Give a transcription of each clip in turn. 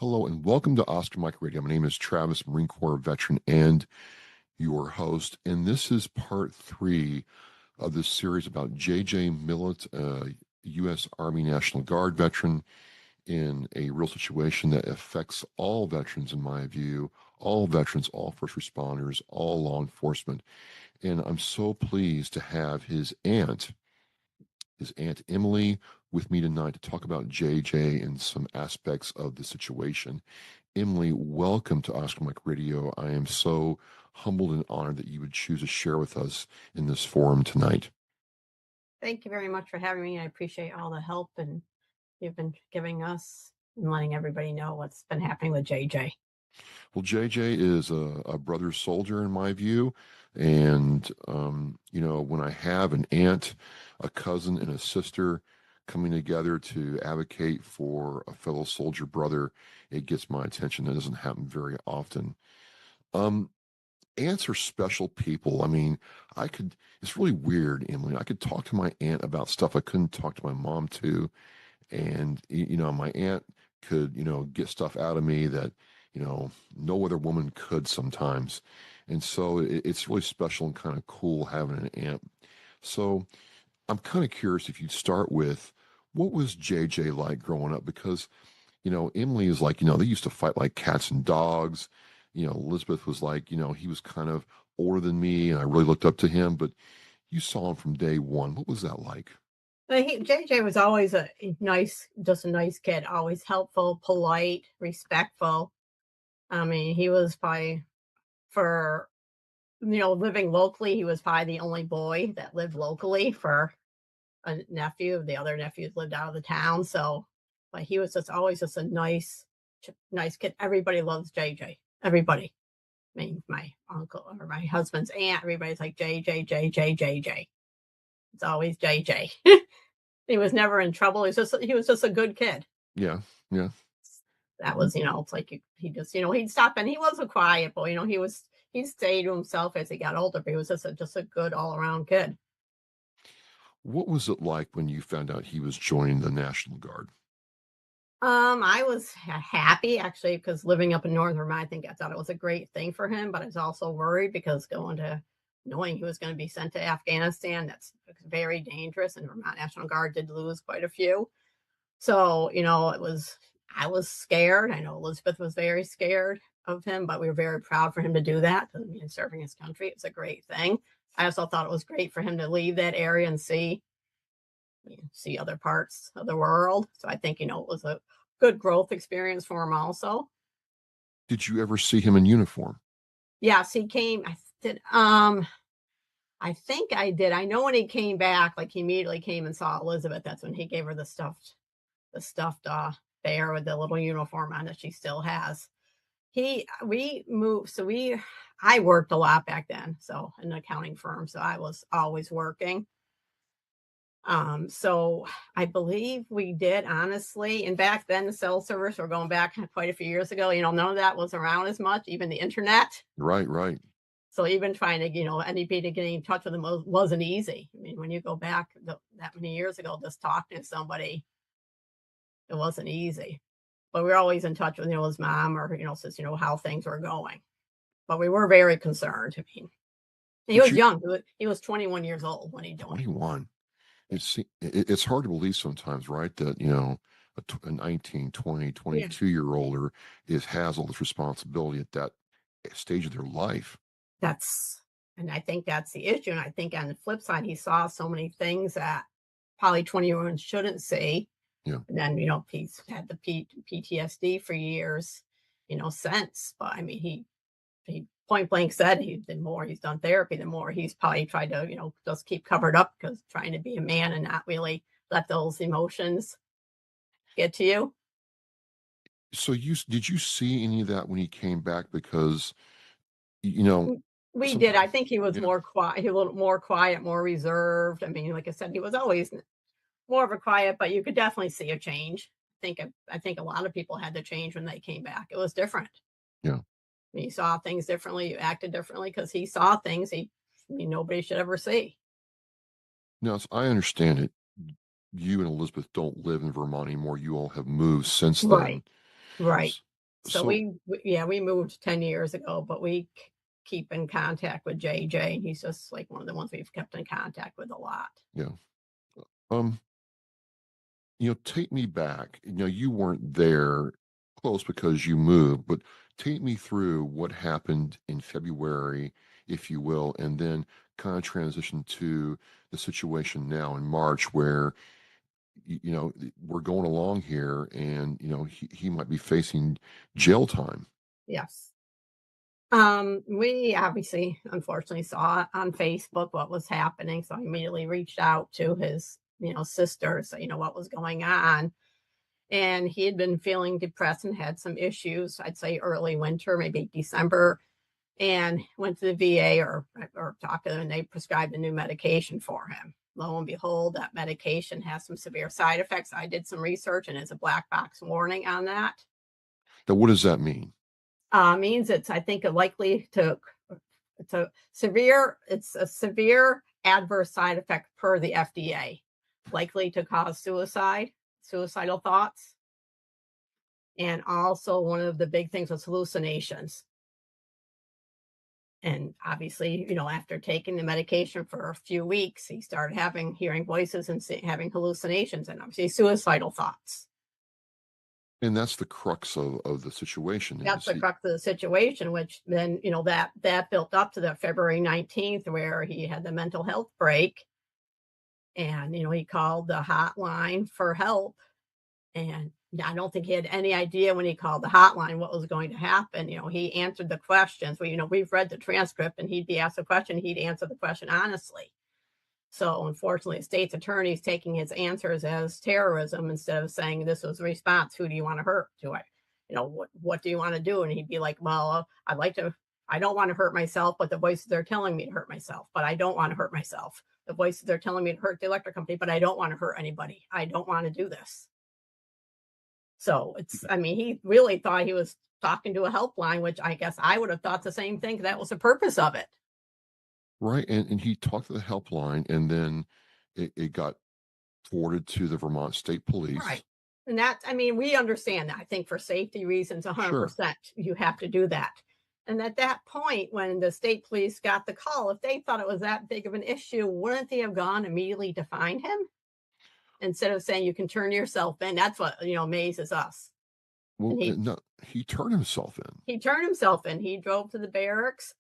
Hello and welcome to Oscar Mike Radio. My name is Travis, Marine Corps veteran and your host. And this is part three of this series about J.J. Millett, a U.S. Army National Guard veteran in a real situation that affects all veterans, in my view, all veterans, all first responders, all law enforcement. And I'm so pleased to have his aunt Emily, with me tonight to talk about JJ and some aspects of the situation. Emily, welcome to Oscar Mike Radio. I am so humbled and honored that you would choose to share with us in this forum tonight. Thank you very much for having me. I appreciate all the help and you've been giving us and letting everybody know what's been happening with JJ. Well, JJ is a brother soldier in my view. And, when I have an aunt, a cousin, and a sister coming together to advocate for a fellow soldier brother, it gets my attention. That doesn't happen very often. Um, Aunts are special people. I mean, it's really weird, Emily. I could talk to my aunt about stuff I couldn't talk to my mom to. And, my aunt could, get stuff out of me that, no other woman could sometimes. And so it's really special and kind of cool having an aunt. So I'm kind of curious if you'd start with what was JJ like growing up? Because Emily is like, they used to fight like cats and dogs. Elizabeth was like, he was kind of older than me and I really looked up to him, but you saw him from day one. What was that like? But JJ was always just a nice kid, always helpful, polite, respectful. I mean, he was probably for living locally, he was probably the only boy that lived locally for a nephew. The other nephews lived out of the town. So, but he was just always just a nice kid. Everybody loves JJ. Everybody. I mean, my uncle or my husband's aunt, everybody's like JJ, JJ, JJ. It's always JJ. He was never in trouble. He was just a good kid. Yeah, yeah. That was, it's like he just, he'd stop and he was a quiet boy. He stayed to himself as he got older, but he was just a good all around kid. What was it like when you found out he was joining the National Guard? I was happy actually because living up in Northern Vermont, I thought it was a great thing for him, but I was also worried because knowing he was going to be sent to Afghanistan, that's very dangerous. And Vermont National Guard did lose quite a few. So, I was scared. I know Elizabeth was very scared of him, but we were very proud for him to do that. I mean, serving his country, it's a great thing. I also thought it was great for him to leave that area and see other parts of the world. So I think, it was a good growth experience for him also. Did you ever see him in uniform? Yes, he came. I think I did. I know when he came back, like he immediately came and saw Elizabeth. That's when he gave her the stuffed bear with the little uniform on that she still has. We moved, I worked a lot back then, so in an accounting firm, so I was always working. So I believe we did, honestly. And back then, the cell service, we're going back quite a few years ago, none of that was around as much, even the internet. Right, right. So even trying to, anybody to get in touch with them wasn't easy. I mean, when you go back that many years ago, just talking to somebody, it wasn't easy. But we were always in touch with, his mom or, says, how things were going. But we were very concerned. I mean, he was young. He was 21 years old when he joined. 21. It's hard to believe sometimes, right? That, a 19, 20, 22-year-old has all this responsibility at that stage of their life. And I think that's the issue. And I think on the flip side, he saw so many things that probably 21 shouldn't see. Yeah. And then, he's had the PTSD for years, since. But I mean, he point blank said the more he's done therapy, the more he's probably tried to, just keep covered up because trying to be a man and not really let those emotions get to you. So did you see any of that when he came back? Because, we did. I think he was yeah. more quiet, a little more quiet, more reserved. I mean, like I said, he was always more of a quiet, but you could definitely see a change. I think a lot of people had to change when they came back. It was different. Yeah. You saw things differently, you acted differently because he saw things nobody should ever see. Now, as I understand it, you and Elizabeth don't live in Vermont anymore. You all have moved since then. Right. So So yeah, we moved 10 years ago, but we keep in contact with JJ. He's just like one of the ones we've kept in contact with a lot. yeah, um, take me back. You weren't there close because you moved, but take me through what happened in February, if you will, and then kind of transition to the situation now in March where we're going along here and he might be facing jail time. Yes. We obviously, unfortunately, saw on Facebook what was happening, so I immediately reached out to his, sister, so what was going on. And he had been feeling depressed and had some issues. I'd say early winter, maybe December, and went to the VA or talked to them, and they prescribed a new medication for him. Lo and behold, that medication has some severe side effects. I did some research, and it's a black box warning on that. Now, what does that mean? Means it's, I think, a likely to it's a severe adverse side effect per the FDA, likely to cause suicidal thoughts, and also one of the big things was hallucinations. And obviously, after taking the medication for a few weeks, he started hearing voices and having hallucinations and obviously suicidal thoughts. And that's the crux of the situation That's is the crux of the situation, which then, that built up to the February 19th where he had the mental health break. And, he called the hotline for help. And I don't think he had any idea when he called the hotline what was going to happen. He answered the questions. We've read the transcript, and he'd be asked a question, he'd answer the question honestly. So unfortunately, the state's attorney's taking his answers as terrorism instead of saying this was a response. Who do you want to hurt? What do you want to do? And he'd be like, well, I don't want to hurt myself, but the voices are telling me to hurt myself, but I don't want to hurt myself. The voices are telling me to hurt the electric company, but I don't want to hurt anybody. I don't want to do this. So he really thought he was talking to a helpline, which I guess I would have thought the same thing. That was the purpose of it. right. And he talked to the helpline, and then it got forwarded to the Vermont State Police. Right. And we understand that. I think for safety reasons, Sure. 100%, you have to do that. And at that point, when the state police got the call, if they thought it was that big of an issue, wouldn't they have gone immediately to find him instead of saying you can turn yourself in? That's what, amazes us. Well, And no, he turned himself in. he turned himself in. He drove to the barracks.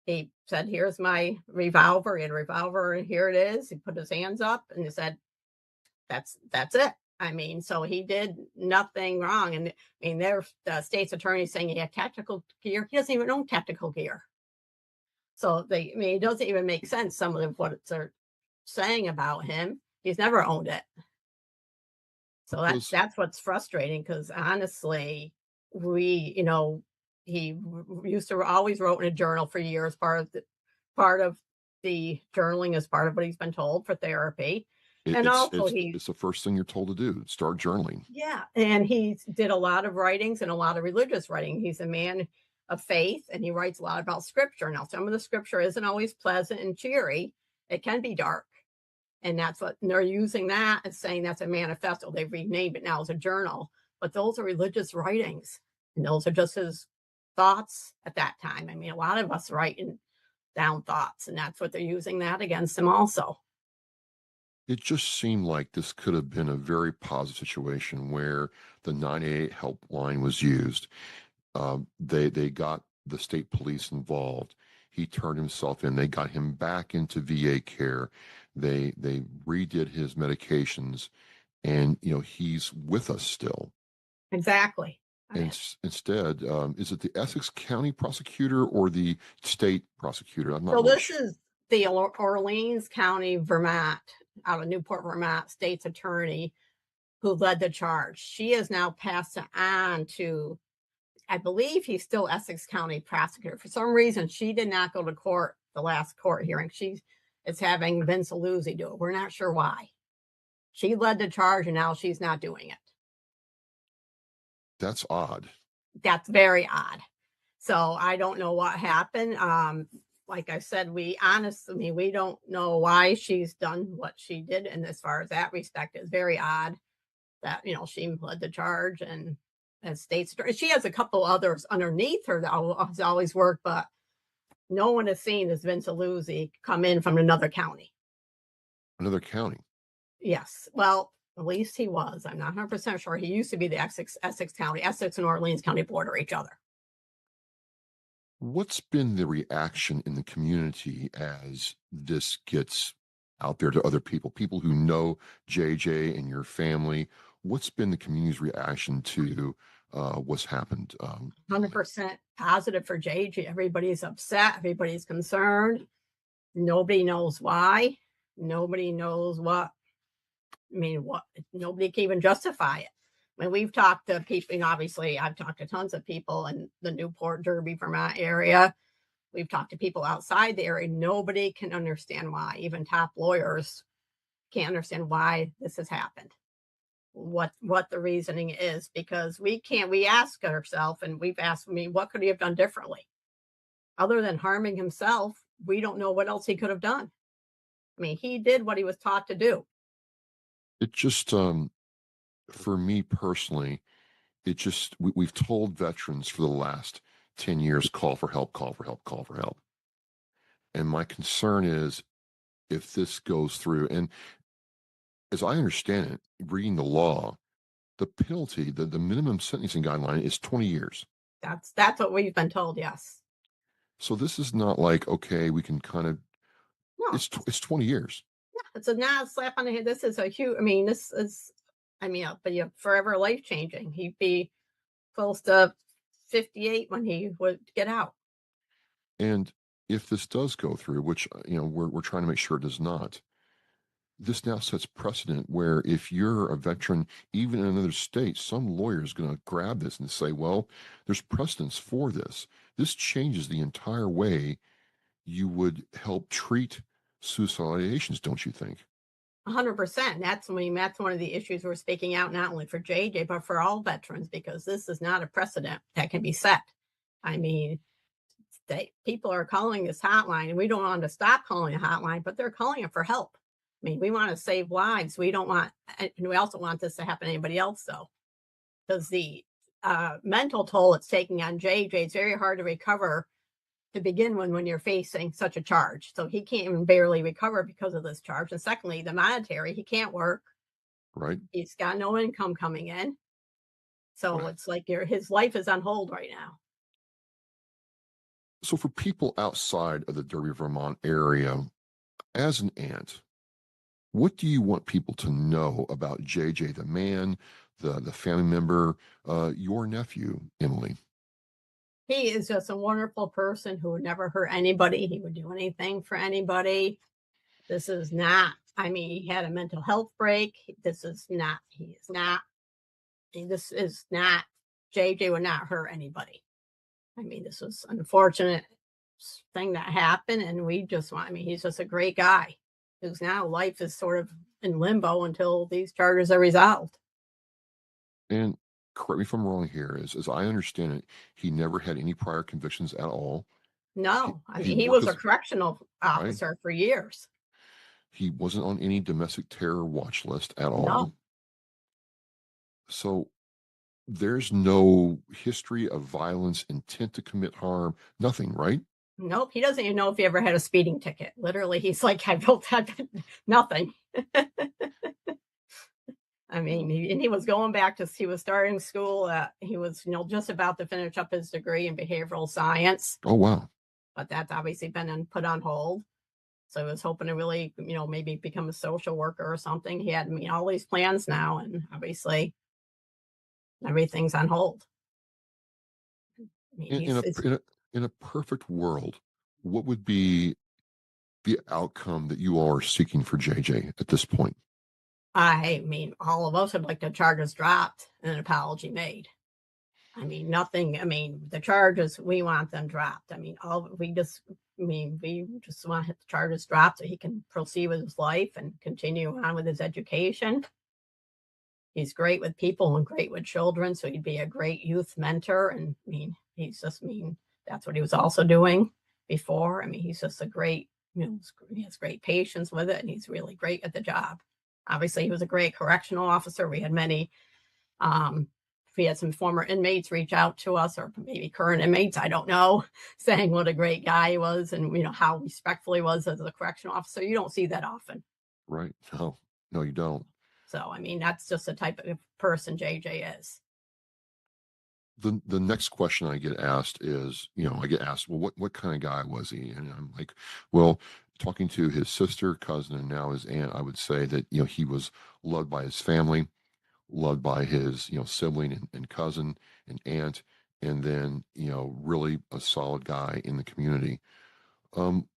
He said, "Here's my revolver." He had a revolver, and here it is. He put his hands up and he said, that's it. So he did nothing wrong. And there's the state's attorney saying he had tactical gear. He doesn't even own tactical gear. So it doesn't even make sense. Some of what they're saying about him, he's never owned it. So Was that's what's frustrating because honestly, he used to always wrote in a journal for years. Part of the journaling is part of what he's been told for therapy. it, And it's also it's it's the first thing you're told to do. Start journaling. yeah, and he did a lot of writings and a lot of religious writing. He's a man of faith, and he writes a lot about scripture. Now, some of the scripture isn't always pleasant and cheery. It can be dark. And that's what and they're using that as saying that's a manifesto. They've renamed it now as a journal, but those are religious writings. And those are just his thoughts at that time. A lot of us writing down thoughts, and that's what they're using that against him also. It just seemed like this could have been a very positive situation where the 988 helpline was used. They got the state police involved. He turned himself in. They got him back into VA care. They redid his medications, and he's with us still. Exactly. And instead, is it the Essex County prosecutor or the state prosecutor? I'm not So really this sure. is the Orleans County, Vermont, out of Newport, Vermont, state's attorney who led the charge. She has now passed it on to, I believe he's still Essex County prosecutor. For some reason, she did not go to court the last court hearing. She is having Vince Aluzzi do it. We're not sure why. She led the charge, and now she's not doing it. That's odd. That's very odd. So I don't know what happened. Like I said, we don't know why she's done what she did. And as far as that respect, it's very odd that, she led the charge. And as state attorney. She has a couple others underneath her that has always worked, but no one has seen this Vince Aluzzi come in from another county. Another county. Yes. Well, at least he was. I'm not 100% sure. He used to be the Essex County, Essex and Orleans County border each other. What's been the reaction in the community as this gets out there to other people, people who know JJ and your family? What's been the community's reaction to what's happened? 100% positive for JJ. Everybody's upset. Everybody's concerned. Nobody knows why. Nobody knows what. I mean, what? Nobody can even justify it. When we've talked to people, and obviously I've talked to tons of people in the Newport, Derby, Vermont area. We've talked to people outside the area. Nobody can understand why. Even top lawyers can't understand why this has happened. What the reasoning is, because we ask ourselves, and we've asked, I mean, what could he have done differently? Other than harming himself, we don't know what else he could have done. I mean, he did what he was taught to do. It just, for me personally, it just, we've told veterans for the last 10 years, call for help, call for help, call for help. And my concern is if this goes through, and as I understand it, reading the law, the penalty, the minimum sentencing guideline is 20 years. That's what we've been told. Yes. So this is not like, okay, we can kind of, No, it's 20 years. it's a not slap on the head. This is a huge. I mean, this is. I mean, but yeah, forever life changing. He'd be close to 58 when he would get out. And if this does go through, which, we're trying to make sure it does not, this now sets precedent where if you're a veteran, even in another state, some lawyer is going to grab this and say, well, there's precedence for this. This changes the entire way you would help treat suicidal ideations, don't you think? 100%. That's one of the issues we're speaking out, not only for JJ, but for all veterans, because this is not a precedent that can be set. I mean, people are calling this hotline, and we don't want to stop calling a hotline, but they're calling it for help. I mean, we want to save lives. We don't want, and we also want this to happen to anybody else, though, because the mental toll it's taking on JJ is very hard to recover to begin when you're facing such a charge. So he can't even barely recover because of this charge. And secondly, the monetary, he can't work. Right. He's got no income coming in. So Right. it's like his life is on hold right now. So for people outside of the Derby, Vermont area, as an aunt, what do you want people to know about JJ, the man, the family member, your nephew, Emily? He is just a wonderful person who would never hurt anybody. He would do anything for anybody. This is not, I mean, he had a mental health break. This is not, this is not, JJ would not hurt anybody. I mean, this was an unfortunate thing that happened. And we just want, I mean, he's just a great guy whose now life is sort of in limbo until these charges are resolved. And correct me if I'm wrong here, as I understand it, he never had any prior convictions at all. No, I He mean, he worked was a as correctional right. officer for years. He wasn't on any domestic terror watch list at No, all. So there's no history of violence, intent to commit harm, nothing, right? nope. He doesn't even know if he ever had a speeding ticket. Literally, he's like, I built that, nothing. I mean, he was going back to, he was starting school. He was, just about to finish up his degree in behavioral science, Oh, wow. but that's obviously been put on hold. So he was hoping to really, maybe become a social worker or something. He had, all these plans now, and obviously everything's on hold. I mean, In, in, a, in, a, in a perfect world, what would be the outcome that you all are seeking for JJ at this point? I mean, all of us would like the charges dropped and an apology made. I mean, nothing. I mean, the charges, we want them dropped. I mean, we just want the charges dropped so he can proceed with his life and continue on with his education. He's great with people and great with children, so he'd be a great youth mentor. And that's what he was also doing before. I mean, he's just a great, he has great patience with it, and he's really great at the job. Obviously, he was a great correctional officer. We had many we had some former inmates reach out to us, or maybe current inmates, I don't know, saying what a great guy he was and how respectful he was as a correctional officer. You don't see that often. Right. No, no, you don't. So, I mean, that's just the type of person JJ is. The next question I get asked is, I get asked, well, what kind of guy was he? And I'm like, well, talking to his sister, cousin, and now his aunt, I would say that, he was loved by his family, loved by his, sibling and cousin and aunt, and then, really a solid guy in the community. Um,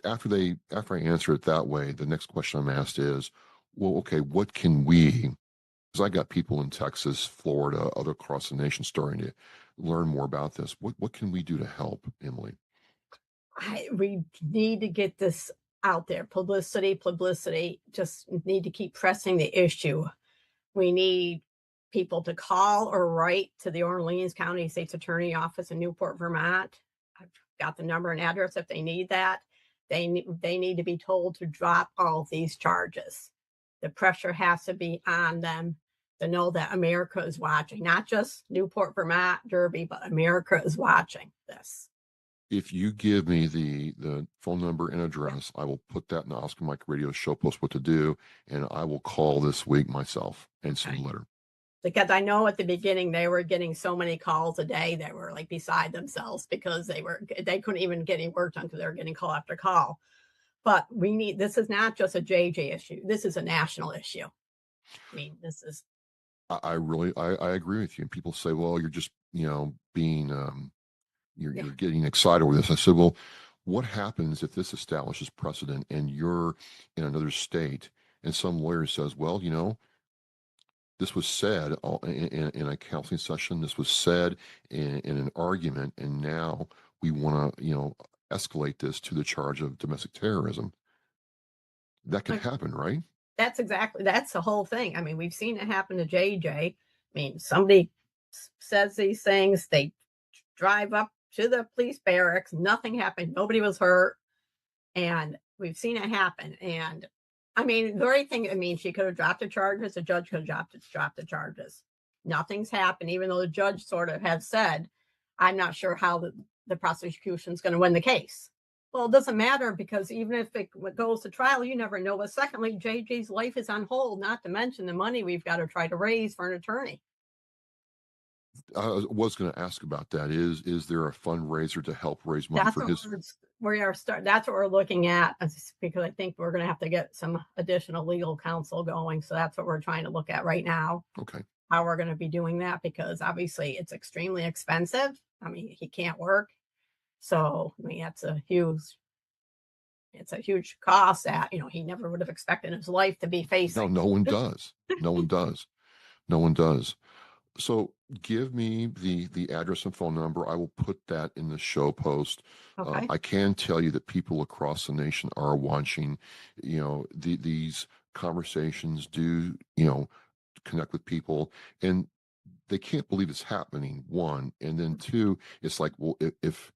after I answer it that way, the next question I'm asked is, well, okay, what can we, because I got people in Texas, Florida, other across the nation starting to learn more about this. What can we do to help, Emily? We need to get this out there. Publicity. Just need to keep pressing the issue. We need people to call or write to the Orleans County State's Attorney Office in Newport, Vermont. I've got the number and address if they need that. They need to be told to drop all of these charges. The pressure has to be on them to know that America is watching, not just Newport, Vermont, Derby, but America is watching this. If you give me the phone number and Yeah. address, I will put that in the Oscar Mike Radio show post what to do, and I will call this week myself and send a Okay. letter. Because I know at the beginning they were getting so many calls a day that were like beside themselves because they couldn't even get any work done because they were getting call after call. But this is not just a JJ issue. This is a national issue. I mean, this is I agree with you. And people say, well, you're just being yeah. you're getting excited over this. I said, well, what happens if this establishes precedent and you're in another state and some lawyer says, well, this was said in a counseling session, this was said in an argument, and now we want to, escalate this to the charge of domestic terrorism. That could Like, happen, right? that's the whole thing. I mean, we've seen it happen to JJ. I mean, somebody says these things, they drive up to the police barracks, nothing happened, nobody was hurt. And we've seen it happen. And I mean, the right thing, I mean, she could have dropped the charges. The judge could have dropped the charges. Nothing's happened, even though the judge sort of has said, I'm not sure how the prosecution's going to win the case. Well, it doesn't matter because even if it goes to trial, you never know. But secondly, JJ's life is on hold, not to mention the money we've got to try to raise for an attorney. I was going to ask about that. Is there a fundraiser to help raise money That's for what his? that's what we're looking at because I think we're going to have to get some additional legal counsel going. So that's what we're trying to look at right now. Okay. How we're going to be doing that because obviously it's extremely expensive. I mean, he can't work. So, I mean, it's a huge cost that, he never would have expected in his life to be No, facing. no one does. No one does. No one does. So give me the address and phone number. I will put that in the show post. Okay. I can tell you that people across the nation are watching. These conversations do connect with people, and they can't believe it's happening. One, and then two, it's like, well, if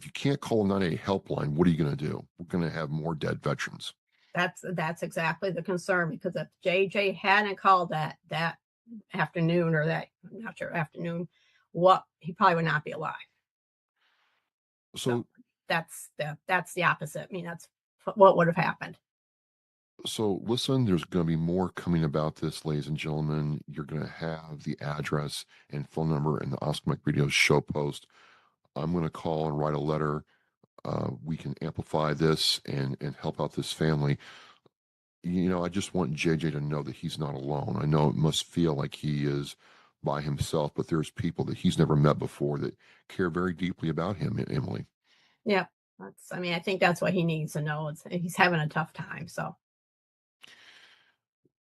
you can't call a 988 helpline, what are you going to do? We're going to have more dead veterans. That's exactly the concern because if JJ hadn't called that afternoon or that I'm not sure afternoon, what he probably would not be alive. So So that's the opposite. I mean, that's what would have happened. So listen, there's going to be more coming about this, ladies and gentlemen. You're going to have the address and phone number in the Oscar Mike Radio show post. I'm going to call and write a letter. We can amplify this and help out this family. I just want JJ to know that he's not alone. I know it must feel like he is by himself, but there's people that he's never met before that care very deeply about him, Emily. Yeah. I mean, I think that's what he needs to know. He's having a tough time. So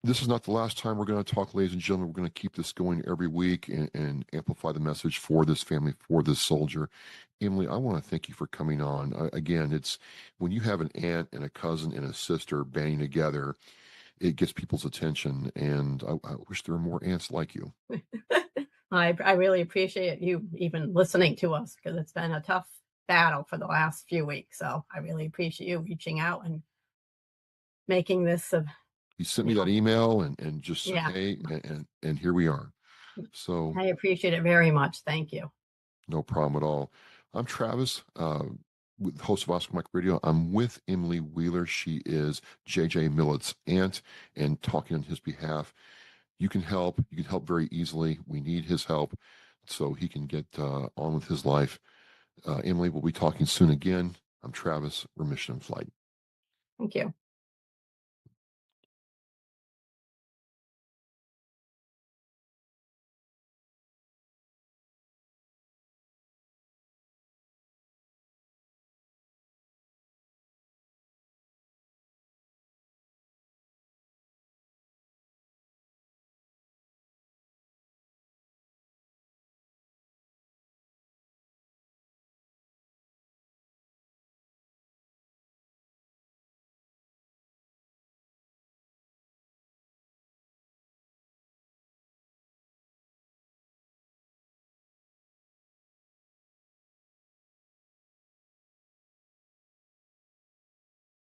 This is not the last time we're going to talk, ladies and gentlemen. We're going to keep this going every week and amplify the message for this family, for this soldier. Emily, I want to thank you for coming on. Again, it's when you have an aunt and a cousin and a sister banding together, it gets people's attention. And I wish there were more aunts like you. I really appreciate you even listening to us because it's been a tough battle for the last few weeks. So I really appreciate you reaching out and making this You sent you me that know, email and just said, yeah. hey, and here we are. So I appreciate it very much. Thank you. no problem at all. I'm Travis, host of Oscar Mike Radio. I'm with Emily Wheeler. She is JJ Millett's aunt and talking on his behalf. You can help. You can help very easily. We need his help so he can get on with his life. Emily, we'll be talking soon again. I'm Travis. Remission in Flight. Thank you.